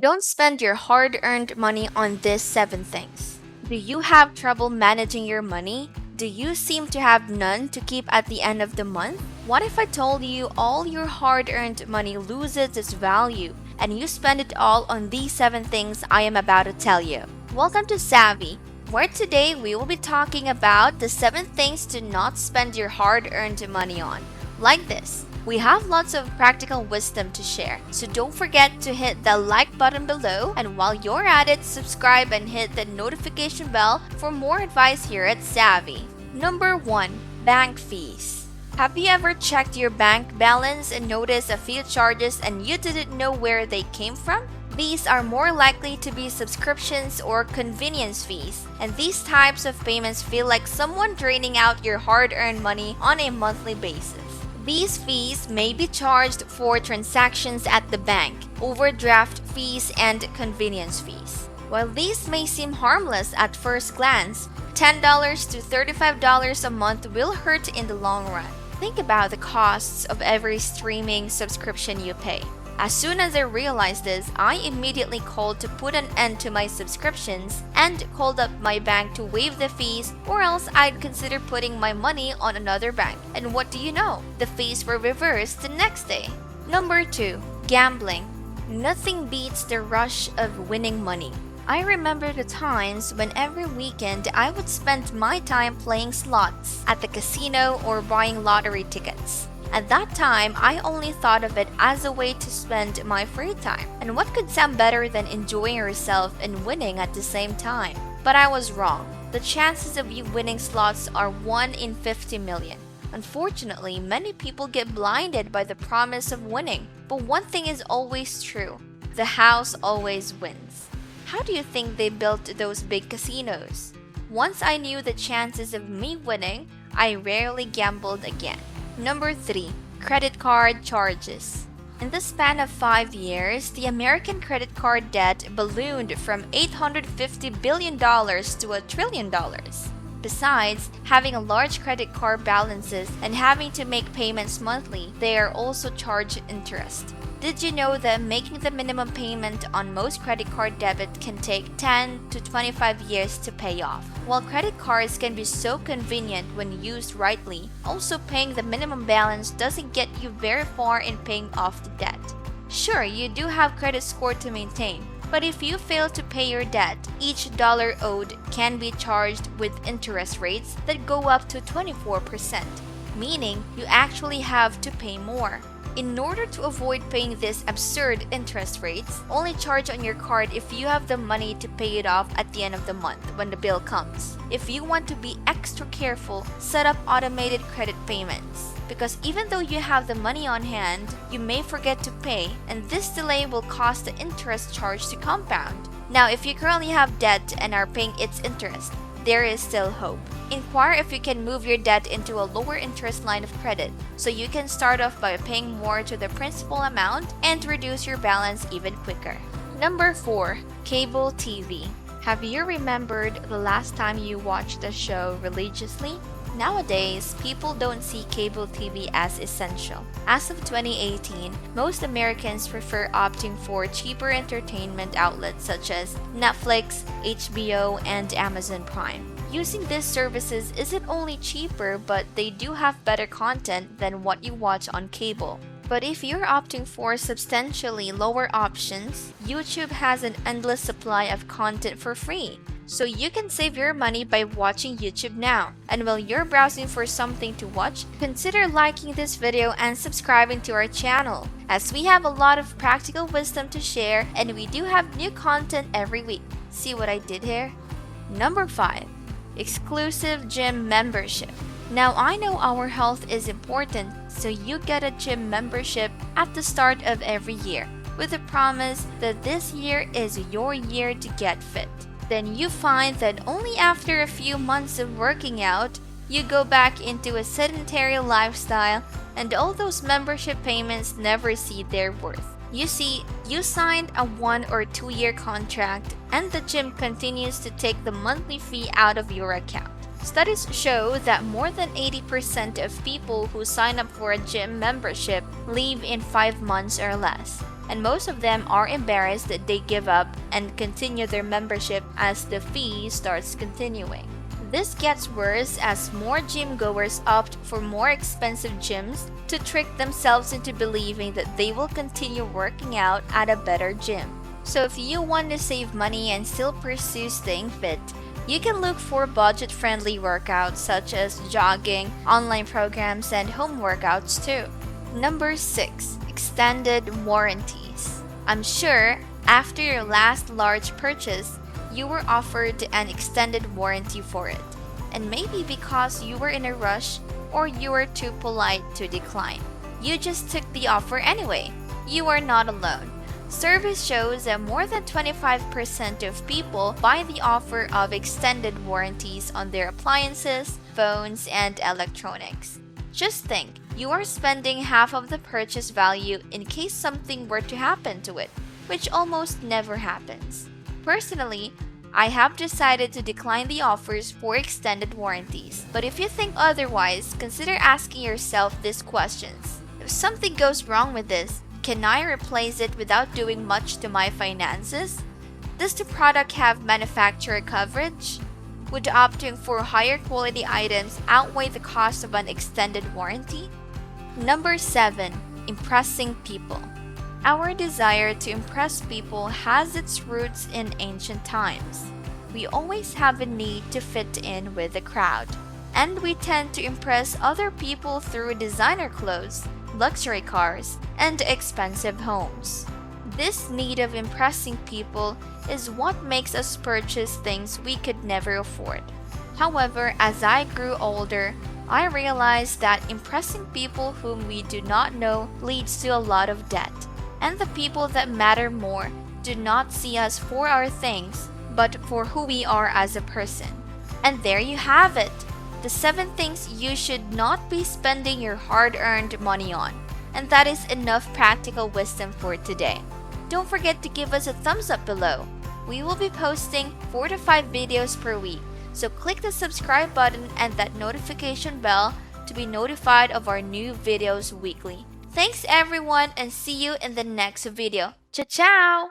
Don't spend your hard earned money on these 7 things. Do you have trouble managing your money? Do you seem to have none to keep at the end of the month? What if I told you all your hard earned money loses its value and you spend it all on these 7 things I am about to tell you? Welcome to Savvy, where today we will be talking about the 7 things to not spend your hard earned money on. Like this. We have lots of practical wisdom to share, so don't forget to hit the like button below, and while you're at it, subscribe and hit the notification bell for more advice here at Savvy. Number 1. Bank fees. Have you ever checked your bank balance and noticed a few charges and you didn't know where they came from? These are more likely to be subscriptions or convenience fees, and these types of payments feel like someone draining out your hard-earned money on a monthly basis. These fees may be charged for transactions at the bank, overdraft fees, and convenience fees. While these may seem harmless at first glance, $10 to $35 a month will hurt in the long run. Think about the costs of every streaming subscription you pay. As soon as I realized this, I immediately called to put an end to my subscriptions and called up my bank to waive the fees, or else I'd consider putting my money on another bank. And what do you know? The fees were reversed the next day. Number 2. Gambling. Nothing beats the rush of winning money. I remember the times when every weekend I would spend my time playing slots at the casino or buying lottery tickets. At that time, I only thought of it as a way to spend my free time. And what could sound better than enjoying yourself and winning at the same time? But I was wrong. The chances of you winning slots are 1 in 50 million. Unfortunately, many people get blinded by the promise of winning. But one thing is always true: the house always wins. How do you think they built those big casinos? Once I knew the chances of me winning, I rarely gambled again. Number 3. Credit card charges. In the span of 5 years, the American credit card debt ballooned from $850 billion to $1 trillion. Besides having a large credit card balances and having to make payments monthly, they are also charged interest. Did you know that making the minimum payment on most credit card debit can take 10 to 25 years to pay off? While credit cards can be so convenient when used rightly, also paying the minimum balance doesn't get you very far in paying off the debt. Sure, you do have credit score to maintain, but if you fail to pay your debt, each dollar owed can be charged with interest rates that go up to 24%, meaning you actually have to pay more. In order to avoid paying these absurd interest rates, only charge on your card if you have the money to pay it off at the end of the month when the bill comes. If you want to be extra careful, set up automated credit payments. Because even though you have the money on hand, you may forget to pay, and this delay will cause the interest charge to compound. Now, if you currently have debt and are paying its interest, there is still hope. Inquire if you can move your debt into a lower interest line of credit, so you can start off by paying more to the principal amount and reduce your balance even quicker. Number 4. Cable TV. Have you remembered the last time you watched a show religiously? Nowadays, people don't see cable TV as essential. As of 2018, most Americans prefer opting for cheaper entertainment outlets such as Netflix, HBO, and Amazon Prime. Using these services isn't only cheaper, but they do have better content than what you watch on cable. But if you're opting for substantially lower options, YouTube has an endless supply of content for free. So you can save your money by watching YouTube now. And while you're browsing for something to watch, consider liking this video and subscribing to our channel, as we have a lot of practical wisdom to share and we do have new content every week. See what I did here? Number 5. Exclusive gym membership. Now I know our health is important, so you get a gym membership at the start of every year, with the promise that this year is your year to get fit. Then you find that only after a few months of working out, you go back into a sedentary lifestyle, and all those membership payments never see their worth. You see, you signed a 1 or 2 year contract, and the gym continues to take the monthly fee out of your account. Studies show that more than 80% of people who sign up for a gym membership leave in 5 months or less. and most of them are embarrassed that they give up and continue their membership as the fee starts continuing. This gets worse as more gym goers opt for more expensive gyms to trick themselves into believing that they will continue working out at a better gym. So if you want to save money and still pursue staying fit, you can look for budget-friendly workouts such as jogging, online programs, and home workouts too. Number 6. Extended warranties. I'm sure after your last large purchase, you were offered an extended warranty for it. And maybe because you were in a rush or you were too polite to decline, you just took the offer anyway. You are not alone. Survey shows that more than 25% of people buy the offer of extended warranties on their appliances, phones, and electronics. Just think, you are spending half of the purchase value in case something were to happen to it, which almost never happens. Personally, I have decided to decline the offers for extended warranties. But if you think otherwise, consider asking yourself these questions. If something goes wrong with this, can I replace it without doing much to my finances? Does the product have manufacturer coverage? Would opting for higher quality items outweigh the cost of an extended warranty? Number 7. Impressing people. Our desire to impress people has its roots in ancient times. We always have a need to fit in with the crowd, and we tend to impress other people through designer clothes, luxury cars, and expensive homes. This need of impressing people is what makes us purchase things we could never afford. However, as I grew older, I realized that impressing people whom we do not know leads to a lot of debt, and the people that matter more do not see us for our things, but for who we are as a person. And there you have it! The 7 things you should not be spending your hard-earned money on. And that is enough practical wisdom for today. Don't forget to give us a thumbs up below. We will be posting 4 to 5 videos per week, so click the subscribe button and that notification bell to be notified of our new videos weekly. Thanks everyone, and see you in the next video. Ciao ciao!